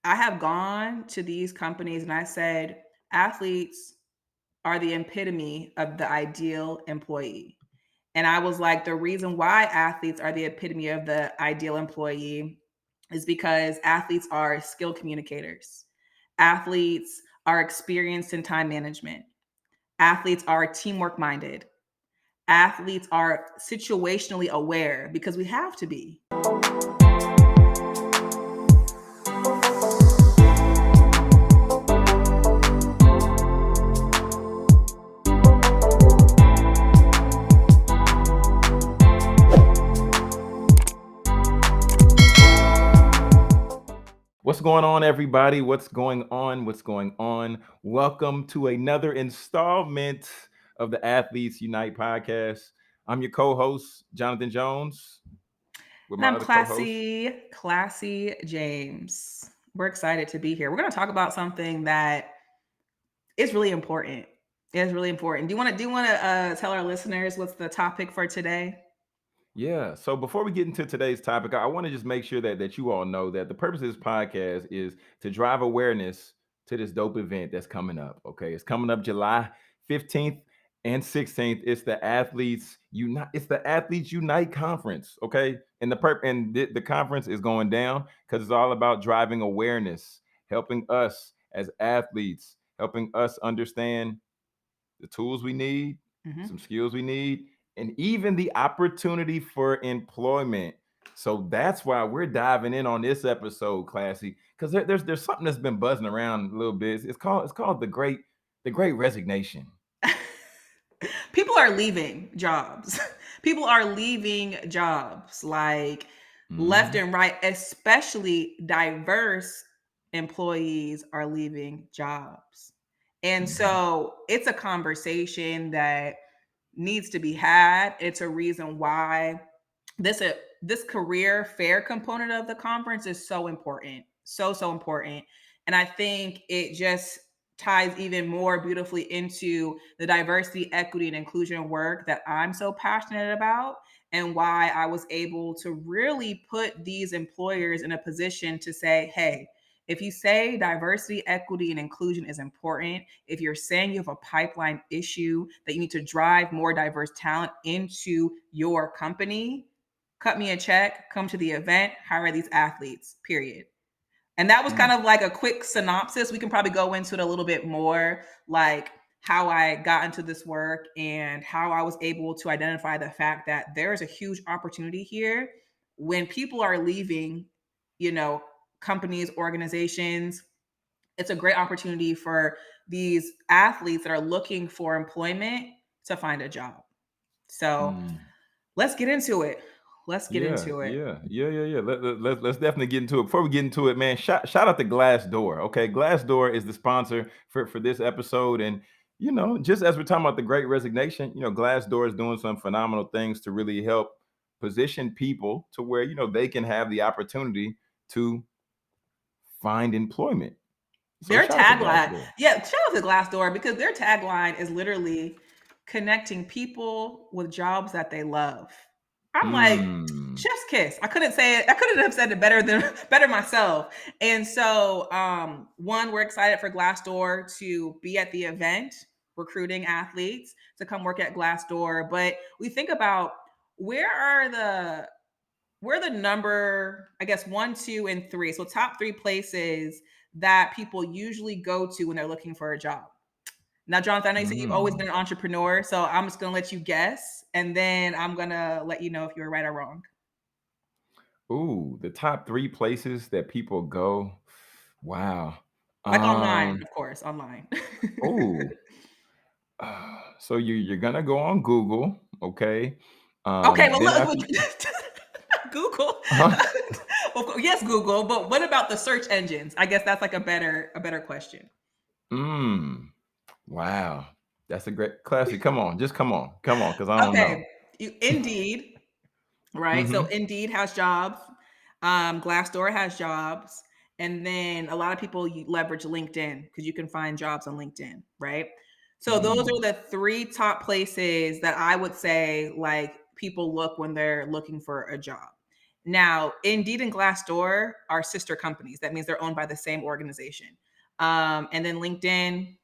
I have gone to these companies and I said, athletes are the epitome of the ideal employee. And I was like, the reason why athletes are the epitome of the ideal employee is because athletes are skilled communicators. Athletes are experienced in time management. Athletes are teamwork minded. Athletes are situationally aware because we have to be. What's going on, everybody? What's going on? What's going on? Welcome to another installment of the Athletes Unite podcast. I'm your co-host, Jonathan Jones, with And my I'm other co-host. Classy James. We're excited to be here. We're going to talk about something that is really important. It's really important. Do you want to tell our listeners what's the topic for today? Yeah. So before we get into today's topic, I want to just make sure that you all know that the purpose of this podcast is to drive awareness to this dope event that's coming up. Okay. It's coming up July 15th and 16th. It's the Athletes Unite Conference. Okay. And the conference is going down because it's all about driving awareness, helping us as athletes, helping us understand the tools we need, some Mm-hmm. skills we need, and even the opportunity for employment. So that's why we're diving in on this episode, Classy, because there's something that's been buzzing around a little bit. It's called the Great Resignation. People are leaving jobs. People are leaving jobs like left Mhm, and right, especially diverse employees are leaving jobs. And mhm, so it's a conversation that needs to be had. It's a reason why this uh, this career fair component of the conference is so important. So important. And I think it just ties even more beautifully into the diversity, equity, and inclusion work that I'm so passionate about, and why I was able to really put these employers in a position to say, hey, if you say diversity, equity, and inclusion is important, if you're saying you have a pipeline issue that you need to drive more diverse talent into your company, cut me a check, come to the event, hire these athletes, period. And that was kind mm, of like a quick synopsis. We can probably go into it a little bit more, like how I got into this work and how I was able to identify the fact that there is a huge opportunity here when people are leaving, you know, companies, organizations. It's a great opportunity for these athletes that are looking for employment to find a job. So mm. let's get into it. Let's get Yeah, into it. yeah, yeah, yeah, yeah. Let's definitely get into it. Before we get into it, man, shout out to Glassdoor. Okay, Glassdoor is the sponsor for this episode, and just as we're talking about the Great Resignation, Glassdoor is doing some phenomenal things to really help position people to where they can have the opportunity to find employment. So Their shout out to tagline, Glassdoor. yeah, shout out to Glassdoor because their tagline is literally connecting people with jobs that they love. I'm like, Mm, chef's kiss. I couldn't say it. I couldn't have said it better than better myself. And so, one, we're excited for Glassdoor to be at the event, recruiting athletes to come work at Glassdoor. But we think about where are the we're the number, I guess, one, two, and three. So top three places that people usually go to when they're looking for a job. Now, Jonathan, I know you said you've always been mm. an entrepreneur, so I'm just gonna let you guess, and then I'm gonna let you know if you're right or wrong. Ooh, the top three places that people go. Wow. Like online, Um. of course, online. Oh. So you're gonna go on Google, okay? Okay, well, Then look, after, Google. huh? Yes, Google. But what about the search engines? I guess that's like a better question. Mm, wow, that's a great classic. Come on, because I don't know. Okay, Indeed, right? So Mm-hmm. Indeed has jobs. Glassdoor has jobs, and then a lot of people leverage LinkedIn because you can find jobs on LinkedIn, right? So those are Mm, the three top places that I would say like people look when they're looking for a job. Now, Indeed and Glassdoor are sister companies. That means they're owned by the same organization. And then LinkedIn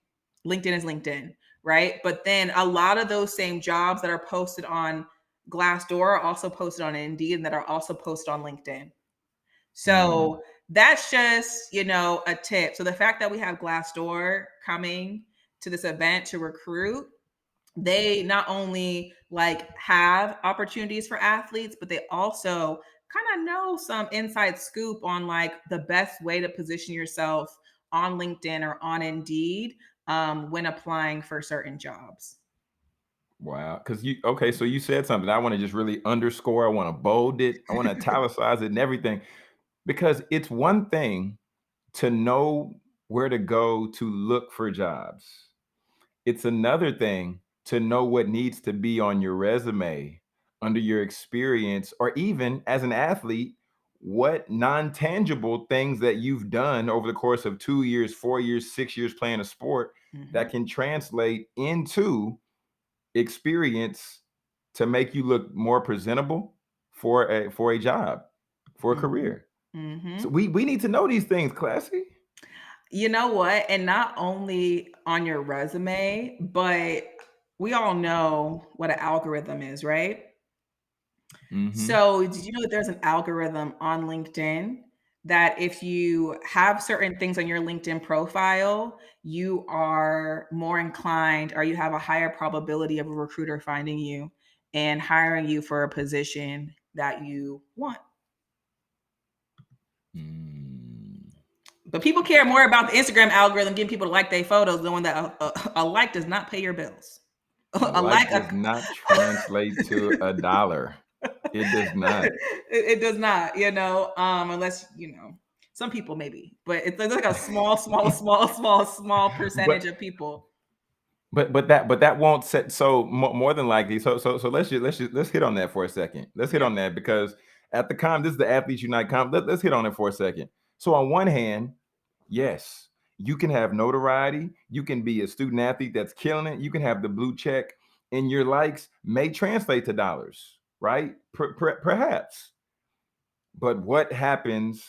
is LinkedIn, right? But then a lot of those same jobs that are posted on Glassdoor are also posted on Indeed and that are also posted on LinkedIn. Mm. So that's just, a tip. So the fact that we have Glassdoor coming to this event to recruit, they not only like have opportunities for athletes, but they also kind of know some inside scoop on like the best way to position yourself on LinkedIn or on Indeed when applying for certain jobs. Wow. Because you okay, so you said something I want to just really underscore. I want to bold it. I want to italicize it and everything. Because it's one thing to know where to go to look for jobs. It's another thing to know what needs to be on your resume under your experience, or even as an athlete, what non-tangible things that you've done over the course of 2 years, 4 years, 6 years playing a sport Mhm, that can translate into experience to make you look more presentable for a job, for a mhm, career. So mhm. we need to know these things, Classy. You know what? And not only on your resume, but we all know what an algorithm is, right? Mhm. So, did you know that there's an algorithm on LinkedIn that if you have certain things on your LinkedIn profile, you are more inclined or you have a higher probability of a recruiter finding you and hiring you for a position that you want. Mm. But people care more about the Instagram algorithm getting people to like their photos, knowing that a like does not pay your bills. A A like, like does not translate to a dollar. It does not. it does not, unless some people maybe, but it's like a small percentage But of people. but that won't set so more than likely. So let's hit on that for a second. Let's hit Yeah. on that because at the this is the Athletes Unite let's hit on it for a second. So on one hand, yes, you can have notoriety. You can be a student athlete that's killing it. You can have the blue check, and your likes may translate to dollars, right? Perhaps. But what happens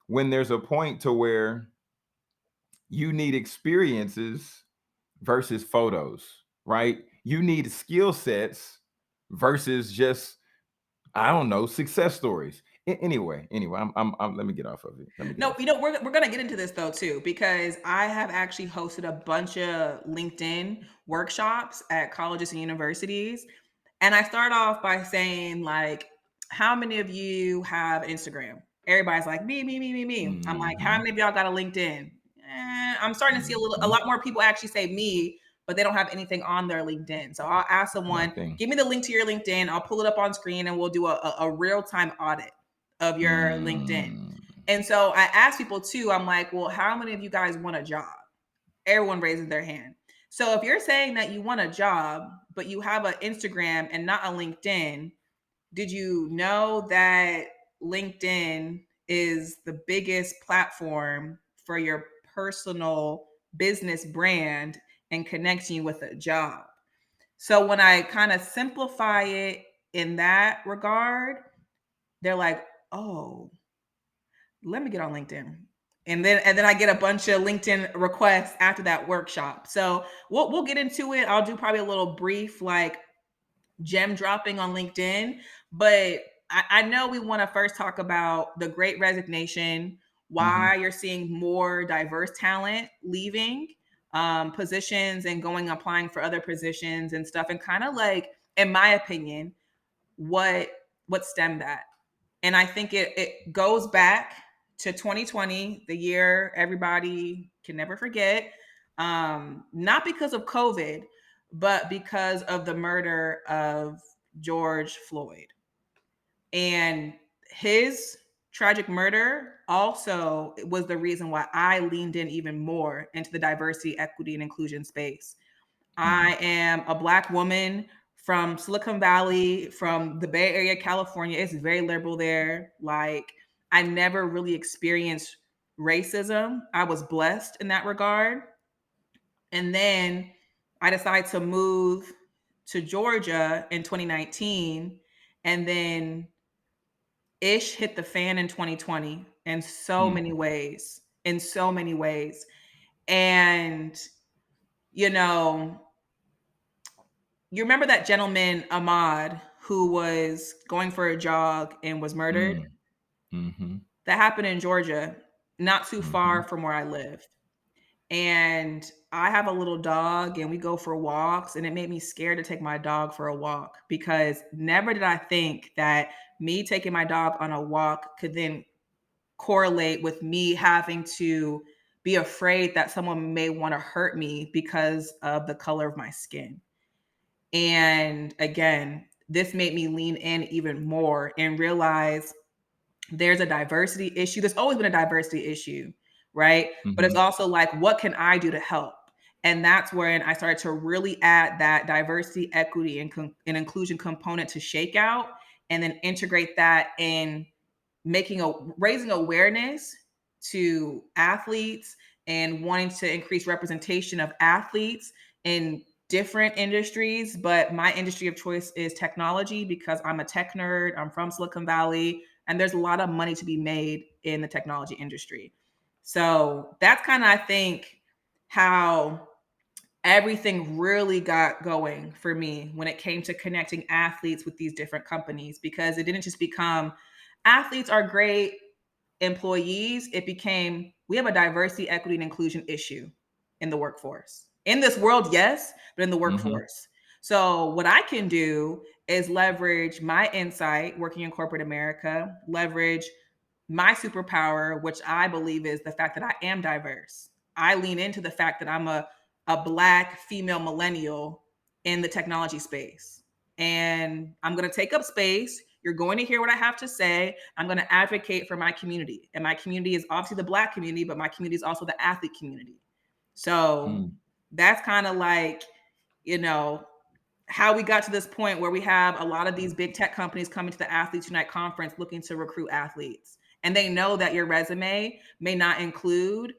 when there's a point to where you need experiences versus photos, right? You need skill sets versus just, I don't know, success stories. Anyway, let me get off of it. Let me get No, off. we're gonna get into this though too, because I have actually hosted a bunch of LinkedIn workshops at colleges and universities. And I start off by saying, like, how many of you have Instagram? Everybody's like, me, me, me, me, me. I'm like, how Mm-hmm. many of y'all got a LinkedIn? I'm starting to see a Mm-hmm. lot more people actually say me, but they don't have anything on their LinkedIn. So I'll ask someone, Nothing. give me the link to your LinkedIn. I'll pull it up on screen and we'll do a real time audit of your LinkedIn. Mm. And so I ask people too, I'm like, well, how many of you guys want a job? Everyone raises their hand. So if you're saying that you want a job, but you have an Instagram and not a LinkedIn, did you know that LinkedIn is the biggest platform for your personal business brand and connecting you with a job? So when I kind of simplify it in that regard, they're like, oh, let me get on LinkedIn. And then I get a bunch of LinkedIn requests after that workshop. So we'll get into it. I'll do probably a little brief like gem dropping on LinkedIn, but I know we want to first talk about the Great Resignation, Mm-hmm. why you're seeing more diverse talent leaving positions and going applying for other positions and stuff, and kind of like, in my opinion, what stemmed that. And I think it goes back to 2020, the year everybody can never forget. Not because of COVID, but because of the murder of George Floyd. And his tragic murder also was the reason why I leaned in even more into the diversity, equity, and inclusion space. Mm. I am a Black woman from Silicon Valley, from the Bay Area, California. It's very liberal there. Like, I never really experienced racism. I was blessed in that regard. And then I decided to move to Georgia in 2019. And then ish hit the fan in 2020 in so Mm, many ways, in so many ways. And, you know, you remember that gentleman, Ahmad, who was going for a jog and was murdered? mm, mhm, That happened in Georgia, not too far mhm, from where I live. And I have a little dog and we go for walks, and it made me scared to take my dog for a walk because never did I think that me taking my dog on a walk could then correlate with me having to be afraid that someone may want to hurt me because of the color of my skin. And again, this made me lean in even more and realize there's a diversity issue. There's always been a diversity issue, right? But it's mhm, also like, what can I do to help? And that's when I started to really add that diversity, equity, and inclusion component to Shakeout, and then integrate that in raising awareness to athletes and wanting to increase representation of athletes in different industries. But my industry of choice is technology because I'm a tech nerd. I'm from Silicon Valley, and there's a lot of money to be made in the technology industry. So that's kind of, I think, how everything really got going for me when it came to connecting athletes with these different companies, because it didn't just become athletes are great employees. It became, we have a diversity, equity, and inclusion issue in the workforce. In this world, yes, but in the mhm, workforce. So, what I can do is leverage my insight working in corporate America, leverage my superpower, which I believe is the fact that I am diverse. I lean into the fact that I'm a Black female millennial in the technology space. And I'm going to take up space. You're going to hear what I have to say. I'm going to advocate for my community. And my community is obviously the Black community, but my community is also the athlete community. So mm. that's kind of like, you know, how we got to this point where we have a lot of these big tech companies coming to the Athletes Unite conference looking to recruit athletes. And they know that your resume may not include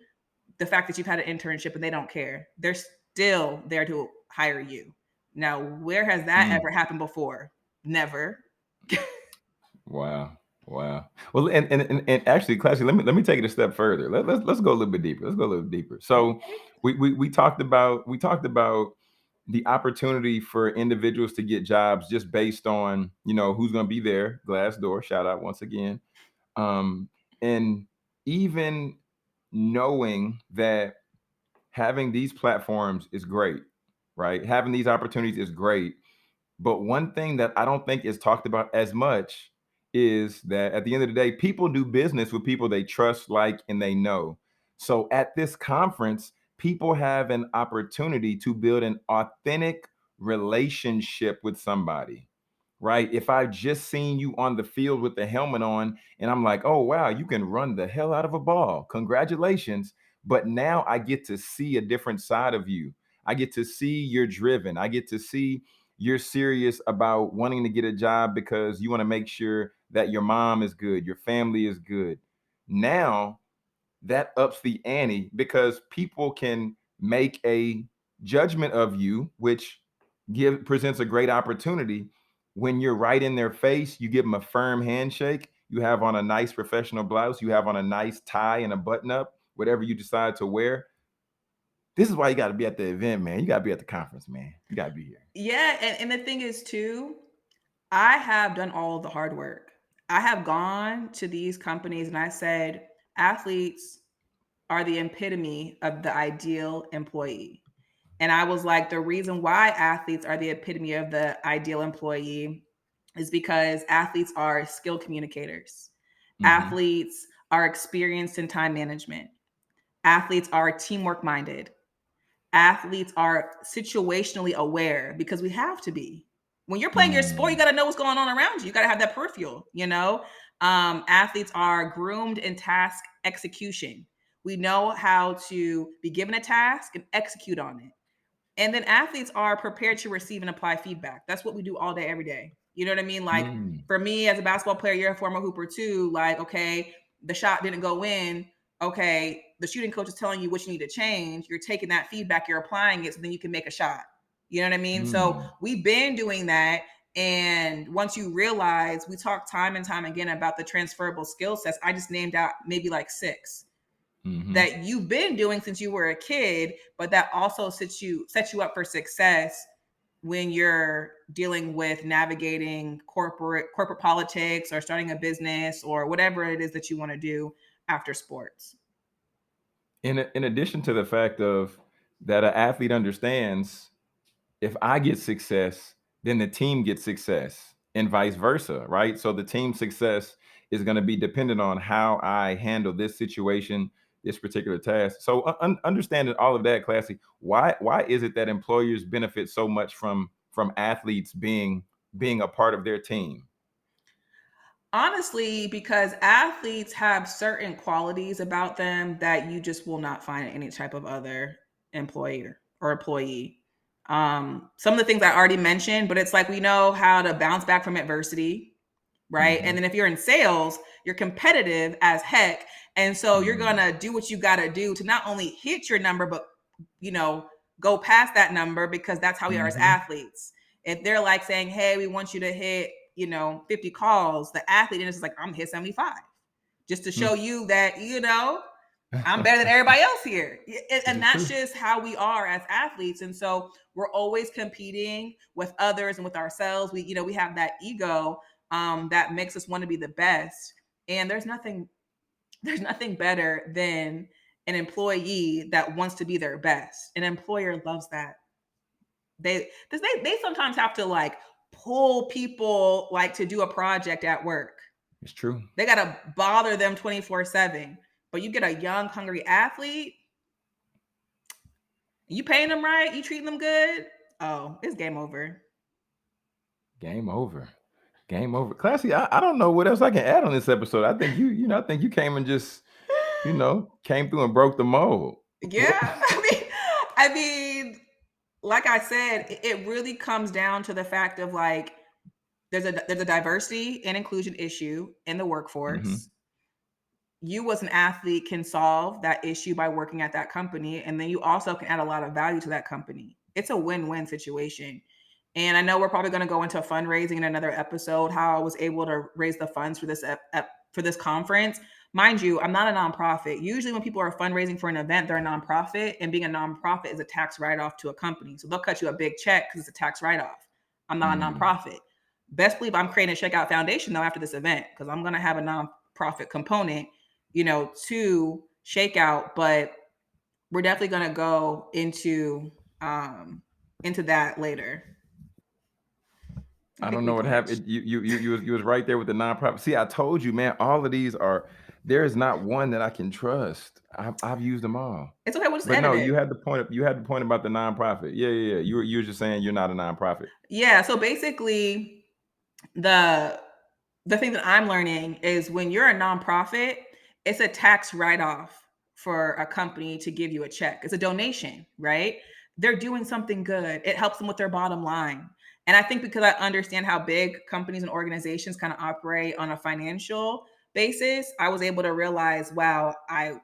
the fact that you've had an internship, and they don't care. They're still there to hire you. Now, where has that Mm. ever happened before? Never. Wow. Wow. Well, and actually, Classy, let me take it a step further. Let's go a little bit deeper. Let's go a little deeper. So Okay. we talked about the opportunity for individuals to get jobs just based on who's going to be there. Glassdoor, shout out once again. And even knowing that having these platforms is great, right? Having these opportunities is great, but one thing that I don't think is talked about as much is that at the end of the day, people do business with people they trust, like, and they know. So at this conference, people have an opportunity to build an authentic relationship with somebody, right? If I've just seen you on the field with the helmet on and I'm like, oh, wow, you can run the hell out of a ball. Congratulations. But now I get to see a different side of you. I get to see you're driven. I get to see you're serious about wanting to get a job because you want to make sure that your mom is good, your family is good. Now that ups the ante because people can make a judgment of you, which presents a great opportunity. When you're right in their face, you give them a firm handshake. You have on a nice professional blouse. You have on a nice tie and a button up, whatever you decide to wear. This is why you got to be at the event, man. You got to be at the conference, man. You got to be here. Yeah. And the thing is, too, I have done all of the hard work. I have gone to these companies and I said, athletes are the epitome of the ideal employee. And I was like, the reason why athletes are the epitome of the ideal employee is because athletes are skilled communicators. Hmm. Athletes are experienced in time management. Athletes are teamwork minded. Athletes are situationally aware because we have to be. When you're playing your sport, you Mm, got to know what's going on around you. You got to have that peripheral. Athletes are groomed in task execution. We know how to be given a task and execute on it. And then athletes are prepared to receive and apply feedback. That's what we do all day, every day. You know what I mean? Like mm, for me as a basketball player, you're a former hooper too. Like, okay, the shot didn't go in. Okay, the shooting coach is telling you what you need to change. You're taking that feedback, you're applying it so then you can make a shot. You know what I mean? So mm, we've been doing that. And once you realize, we talk time and time again about the transferable skill sets. I just named out maybe like 6 Hmm. that you've been doing since you were a kid, but that also sets you up for success when you're dealing with navigating corporate politics or starting a business or whatever it is that you want to do after sports. In addition to the fact of that an athlete understands, if I get success, then the team gets success and vice versa, right? So the team success is going to be dependent on how I handle this situation, this particular task. So understanding all of that, Classy, why is it that employers benefit so much from athletes being a part of their team? Honestly, because athletes have certain qualities about them that you just will not find in any type of other employer or employee. Some of the things I already mentioned, but it's like we know how to bounce back from adversity, right? And Hmm. then if you're in sales, you're competitive as heck. And so you're Mm. gonna do what you gotta do to not only hit your number, but you know, go past that number because that's how we are as Hmm. athletes. If they're like saying, hey, we want you to hit, 50 calls, the athlete is like, I'm gonna hit 75. Just to show you that, I'm better than everybody else here. This And is that's true. just how we are as athletes. And so we're always competing with others and with ourselves. We have that ego that makes us want to be the best. And there's nothing better than an employee that wants to be their best. An employer loves that. They sometimes have to like pull people like to do a project at work. It's true. They gotta bother them 24/7. But you get a young, hungry athlete, you paying them right, you treating them good. Oh, it's game over. Game over. Game over. Classy, I don't know what else I can add on this episode. I think I think you came and just, came through and broke the mold. Yeah. I mean, like I said, it really comes down to the fact of like there's a diversity and inclusion issue in the Hmm. workforce. You as an athlete can solve that issue by working at that company, and then you also can add a lot of value to that company. It's a win-win situation. And I know we're probably going to go into fundraising in another episode, how I was able to raise the funds for this conference. Mind you, I'm not a nonprofit. Usually when people are fundraising for an event, they're a nonprofit, and being a nonprofit is a tax write-off to a company, so they'll cut you a big check because it's a tax write-off. I'm not a Mm. nonprofit. Best believe I'm creating a checkout foundation though after this event, because I'm going to have a nonprofit component, to shakeout. But we're definitely going to go into that later. I I think don't we know what glitched. happened. You was right there with the nonprofit. See, I told you, man. All of these are. There is not one that I can trust. I've used them all. It's okay. We'll just But edit no, it. you had the point about the nonprofit. Yeah, yeah, yeah. You were just saying you're not a nonprofit. Yeah. So basically, the the thing that I'm learning is when you're a nonprofit, it's a tax write off for a company to give you a check. It's a donation, right? They're doing something good. It helps them with their bottom line. And I think because I understand how big companies and organizations kind of operate on a financial basis, I was able to realize, wow, I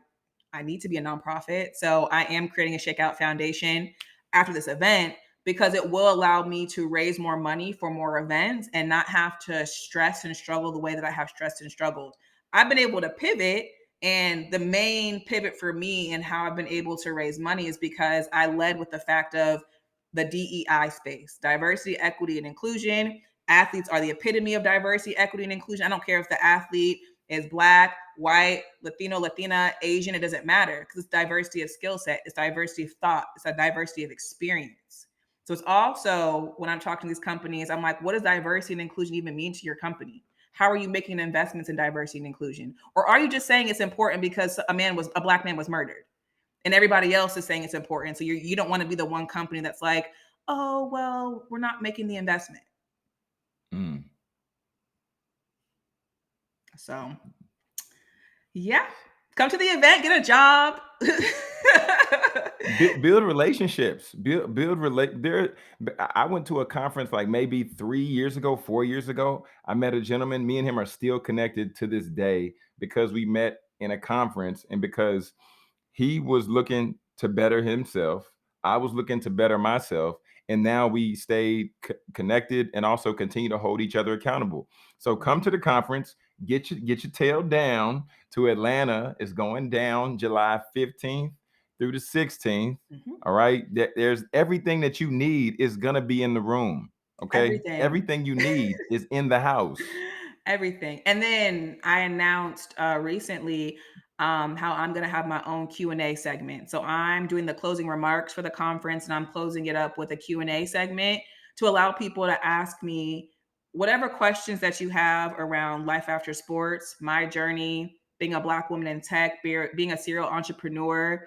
need to be a nonprofit. So I am creating a Shakeout Foundation after this event because it will allow me to raise more money for more events and not have to stress and struggle the way that I have stressed and struggled. I've been able to pivot. And the main pivot for me and how I've been able to raise money is because I led with the fact of the DEI space, diversity, equity, and inclusion. Athletes are the epitome of diversity, equity, and inclusion. I don't care if the athlete is black, white, Latino, Latina, Asian, it doesn't matter because it's diversity of skill set, it's diversity of thought, it's a diversity of experience. So it's also when I'm talking to these companies, I'm like, what does diversity and inclusion even mean to your company? How are you making investments in diversity and inclusion? Or are you just saying it's important because a black man was murdered and everybody else is saying it's important? So you don't want to be the one company that's like, oh, well, we're not making the investment. Mm. So yeah, come to the event, get a job. Build relationships. Build relate. There, I went to a conference like maybe 3 years ago, 4 years ago. I met a gentleman. Me and him are still connected to this day because we met in a conference and because he was looking to better himself. I was looking to better myself, and now we stay connected and also continue to hold each other accountable. So come to the conference, get your tail down to Atlanta. It's going down July 15th through the 16th. Mhm. All right. There's everything that you need is gonna be in the room. Okay. Everything. Everything you need is in the house. Everything. And then I announced recently how I'm going to have my own Q&A segment. So I'm doing the closing remarks for the conference, and I'm closing it up with a Q&A segment to allow people to ask me whatever questions that you have around life after sports, my journey, being a Black woman in tech, being a serial entrepreneur,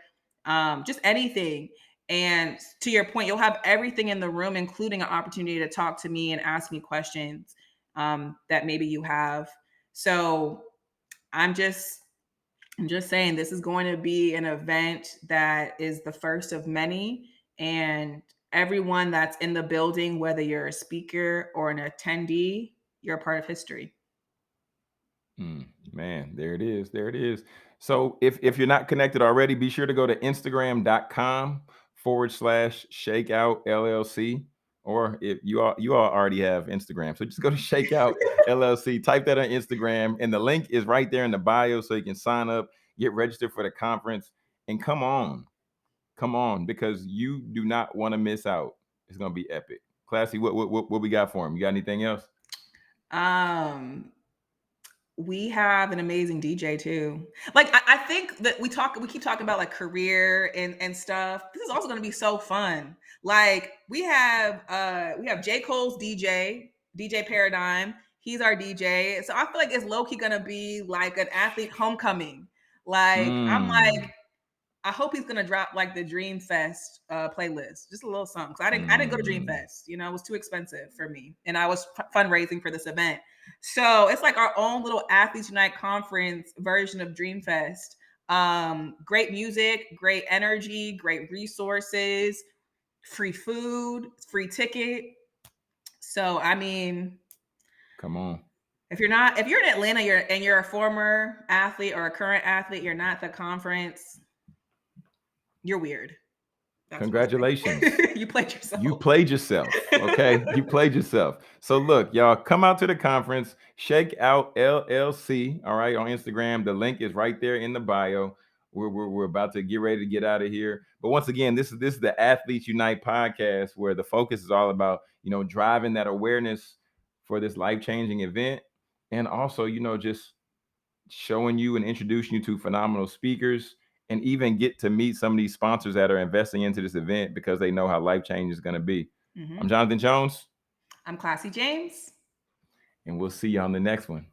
just anything. And to your point, you'll have everything in the room, including an opportunity to talk to me and ask me questions that maybe you have. So I'm just I'm just saying this is going to be an event that is the first of many, and everyone that's in the building, whether you're a speaker or an attendee, you're a part of history. Man, there it is. There it is. So if you're not connected already, be sure to go to Instagram.com/shakeout LLC. Or if you all already have Instagram. So just go to Shakeout LLC, type that on Instagram, and the link is right there in the bio so you can sign up, get registered for the conference, and come on, because you do not want to miss out. It's gonna be epic. Classy, what we got for him? You got anything else? Um, we have an amazing DJ too. Like I think that we keep talking about like career and stuff. This is also going to be so fun. Like we have J. Cole's DJ Paradigm. He's our DJ. So I feel like it's low key going to be like an athlete homecoming. Like I'm like Mm, I hope he's gonna drop like the Dream Fest playlist, just a little song. So I didn't go to Dream mm. Fest, it was too expensive for me, and I was fundraising for this event. So it's like our own little Athletes Unite conference version of Dream Fest. Great music, great energy, great resources, free food, free ticket. So I mean, Come on. if you're in Atlanta, you're a former athlete or a current athlete, you're not at the conference, you're weird. That's what I'll Congratulations. say. You played You yourself. played yourself. Okay. You played yourself. So look, y'all come out to the conference, Shake Out LLC. All right. On Instagram. The link is right there in the bio. We're about to get ready to get out of here. But once again, this is the Athletes Unite podcast where the focus is all about, driving that awareness for this life-changing event. And also, just showing you and introducing you to phenomenal speakers, and even get to meet some of these sponsors that are investing into this event because they know how life change is going to be. I'm Mhm. Jonathan Jones, I'm Classy James. and we'll see you on the next one.